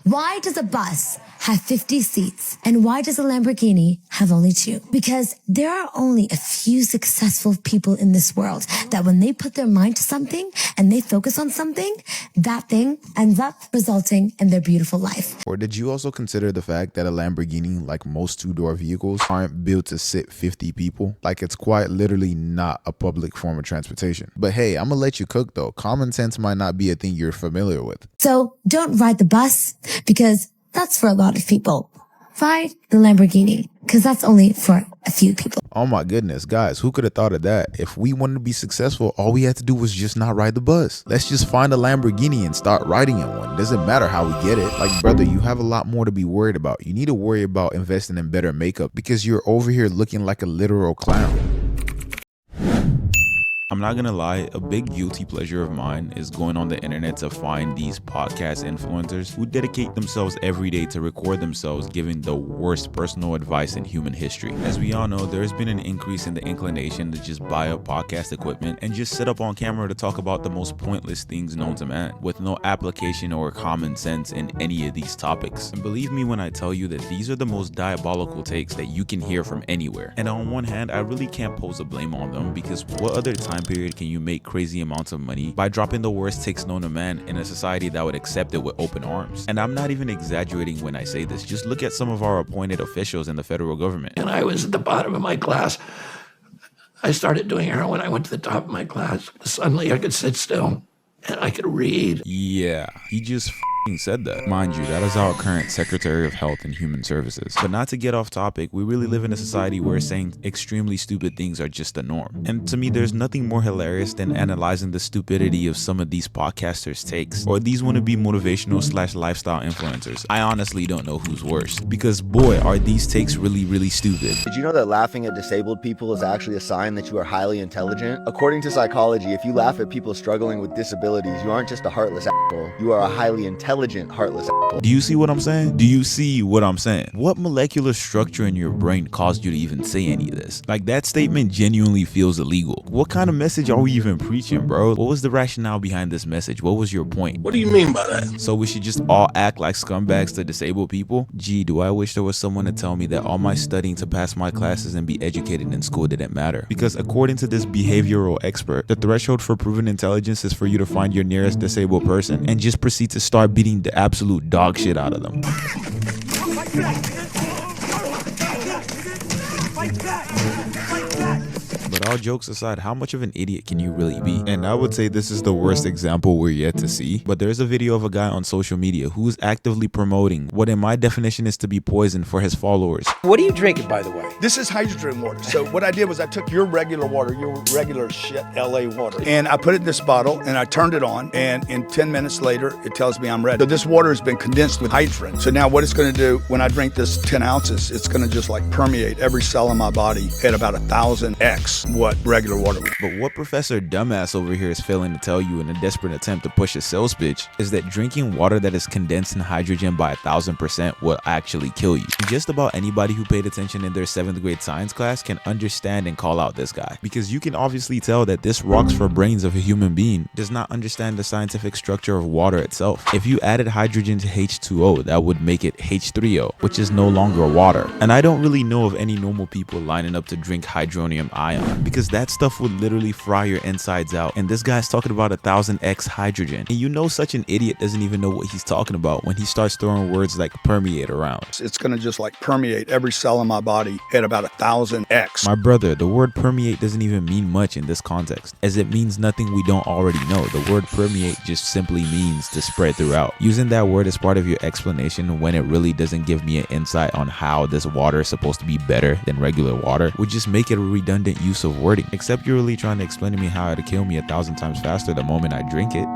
Why does a bus have 50 seats? And why does a Lamborghini have only 2? Because there are only a few successful people in this world that when they put their mind to something and they focus on something, that thing ends up resulting in their beautiful life. Or did you also consider the fact that a Lamborghini, like most two-door vehicles, aren't built to sit 50 people? Like, it's quite literally not a public form of transportation. But hey, I'm gonna let you cook though. Common sense might not be a thing you're familiar with. So don't ride the bus because that's for a lot of people. Ride the Lamborghini because that's only for a few people. Oh my goodness, guys, who could have thought of that? If we wanted to be successful, all we had to do was just not ride the bus. Let's just find a Lamborghini and start riding in one. Doesn't matter how we get it. Like, brother, you have a lot more to be worried about. You need to worry about investing in better makeup because you're over here looking like a literal clown. I'm not gonna lie, a big guilty pleasure of mine is going on the internet to find these podcast influencers who dedicate themselves every day to record themselves giving the worst personal advice in human history. As we all know, there's been an increase in the inclination to just buy up podcast equipment and just sit up on camera to talk about the most pointless things known to man, with no application or common sense in any of these topics. And believe me when I tell you that these are the most diabolical takes that you can hear from anywhere. And on one hand, I really can't pose a blame on them because what other time period can you make crazy amounts of money by dropping the worst takes known to man in a society that would accept it with open arms? And I'm not even exaggerating when I say this. Just look at some of our appointed officials in the federal government. And I was at the bottom of my class. I started doing heroin. I went to the top of my class. Suddenly I could sit still and I could read. Yeah, he just said that. Mind you, that is our current Secretary of Health and Human Services. But not to get off topic, we really live in a society where saying extremely stupid things are just the norm. And to me, there's nothing more hilarious than analyzing the stupidity of some of these podcasters' takes, or these wannabe motivational / lifestyle influencers. I honestly don't know who's worse, because boy, are these takes really stupid. Did you know that laughing at disabled people is actually a sign that you are highly intelligent? According to psychology, if you laugh at people struggling with disabilities, you aren't just a heartless asshole, you are a highly intelligent, heartless asshole. Do you see what I'm saying? Do you see what I'm saying? What molecular structure in your brain caused you to even say any of this? Like, that statement genuinely feels illegal. What kind of message are we even preaching, bro? What was the rationale behind this message? What was your point? What do you mean by that? So we should just all act like scumbags to disabled people? Gee, do I wish there was someone to tell me that all my studying to pass my classes and be educated in school didn't matter. Because according to this behavioral expert, the threshold for proven intelligence is for you to find your nearest disabled person and just proceed to start beating the absolute dog shit out of them. But all jokes aside, how much of an idiot can you really be? And I would say this is the worst example we're yet to see, but there's a video of a guy on social media who's actively promoting what in my definition is to be poison for his followers. What are you drinking, by the way? This is hydrogen water. So what I did was I took your regular water, your regular shit LA water, and I put it in this bottle and I turned it on, and in 10 minutes later, it tells me I'm ready. So this water has been condensed with hydrogen. So now what it's gonna do when I drink this 10 ounces, it's gonna just like permeate every cell in my body at about 1,000x what regular water would. But what Professor Dumbass over here is failing to tell you in a desperate attempt to push a sales pitch is that drinking water that is condensed in hydrogen by 1,000% will actually kill you. Just about anybody who paid attention in their 7th grade science class can understand and call out this guy, because you can obviously tell that this rocks for brains of a human being does not understand the scientific structure of water itself. If you added hydrogen to H2O, that would make it H3O, which is no longer water. And I don't really know of any normal people lining up to drink hydronium ion, because that stuff would literally fry your insides out. And this guy's talking about 1,000x hydrogen. And you know such an idiot doesn't even know what he's talking about when he starts throwing words like permeate around. It's gonna just like permeate every cell in my body at about 1,000x. My brother, the word permeate doesn't even mean much in this context, as it means nothing we don't already know. The word permeate just simply means to spread throughout. Using that word as part of your explanation when it really doesn't give me an insight on how this water is supposed to be better than regular water would just make it a redundant use of wording. Except you're really trying to explain to me how it'll kill me 1,000 times faster the moment I drink it.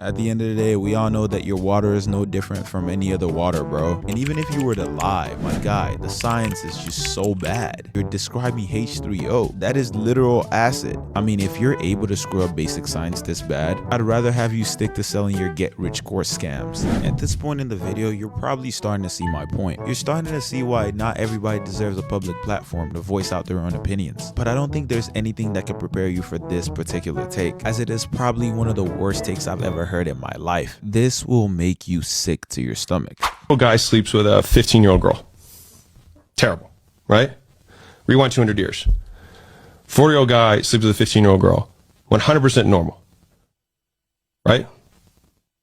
At the end of the day, we all know that your water is no different from any other water, bro. And even if you were to lie, my guy, the science is just so bad. You're describing H3O. That is literal acid. I mean, if you're able to screw up basic science this bad, I'd rather have you stick to selling your get-rich course scams. At this point in the video, you're probably starting to see my point. You're starting to see why not everybody deserves a public platform to voice out their own opinions. But I don't think there's anything that can prepare you for this particular take, as it is probably one of the worst takes I've ever heard in my life. This will make you sick to your stomach. A guy sleeps with a 15-year-old girl. Terrible, right? Rewind 200 years. 40-year-old guy sleeps with a 15-year-old girl. 100% normal, right?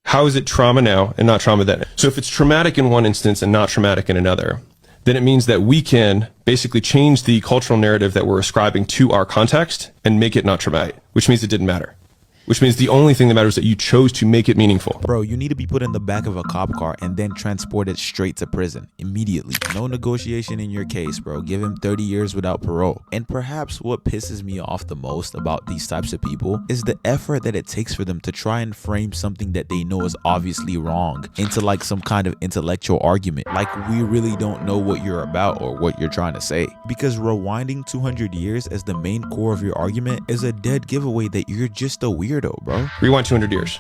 How is it trauma now and not trauma then? So if it's traumatic in one instance and not traumatic in another, then it means that we can basically change the cultural narrative that we're ascribing to our context and make it not traumatic, which means it didn't matter. Which means the only thing that matters is that you chose to make it meaningful. Bro, you need to be put in the back of a cop car and then transported straight to prison immediately. No negotiation in your case, bro. Give him 30 years without parole. And perhaps what pisses me off the most about these types of people is the effort that it takes for them to try and frame something that they know is obviously wrong into like some kind of intellectual argument. Like we really don't know what you're about or what you're trying to say. Because rewinding 200 years as the main core of your argument is a dead giveaway that you're just a weirdo, bro. Rewind 200 years.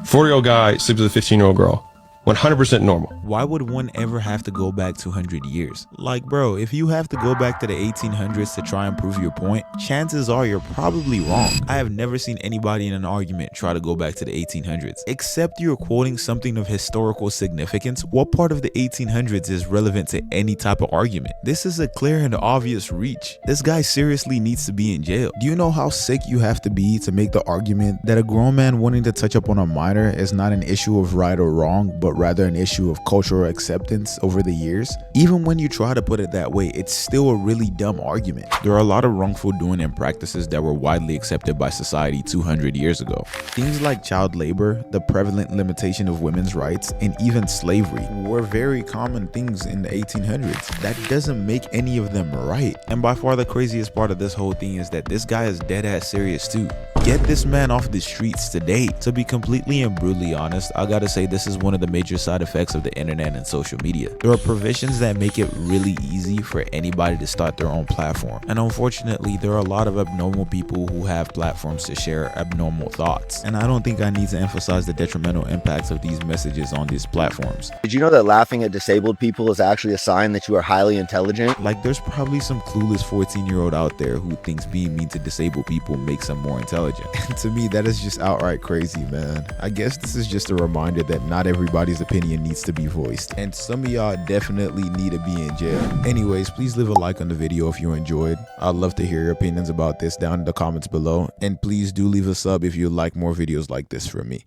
40-year-old guy sleeps with a 15-year-old girl. 100% normal. Why would one ever have to go back 200 years? Like, bro, if you have to go back to the 1800s to try and prove your point, chances are you're probably wrong. I have never seen anybody in an argument try to go back to the 1800s. Except you're quoting something of historical significance, what part of the 1800s is relevant to any type of argument? This is a clear and obvious reach. This guy seriously needs to be in jail. Do you know how sick you have to be to make the argument that a grown man wanting to touch up on a minor is not an issue of right or wrong, but rather an issue of cultural acceptance over the years? Even when you try to put it that way, it's still a really dumb argument. There are a lot of wrongful doing and practices that were widely accepted by society 200 years ago. Things like child labor, the prevalent limitation of women's rights, and even slavery were very common things in the 1800s. That doesn't make any of them right. And by far the craziest part of this whole thing is that this guy is dead ass serious too. Get this man off the streets today. To be completely and brutally honest, I gotta say this is one of the major side effects of the internet and social media. There are provisions that make it really easy for anybody to start their own platform. And unfortunately, there are a lot of abnormal people who have platforms to share abnormal thoughts. And I don't think I need to emphasize the detrimental impacts of these messages on these platforms. Did you know that laughing at disabled people is actually a sign that you are highly intelligent? Like, there's probably some clueless 14-year-old out there who thinks being mean to disabled people makes them more intelligent. And to me, that is just outright crazy, man. I guess this is just a reminder that not everybody's opinion needs to be voiced, and some of y'all definitely need to be in jail. Anyways, please leave a like on the video if you enjoyed. I'd love to hear your opinions about this down in the comments below, and please do leave a sub if you'd like more videos like this from me.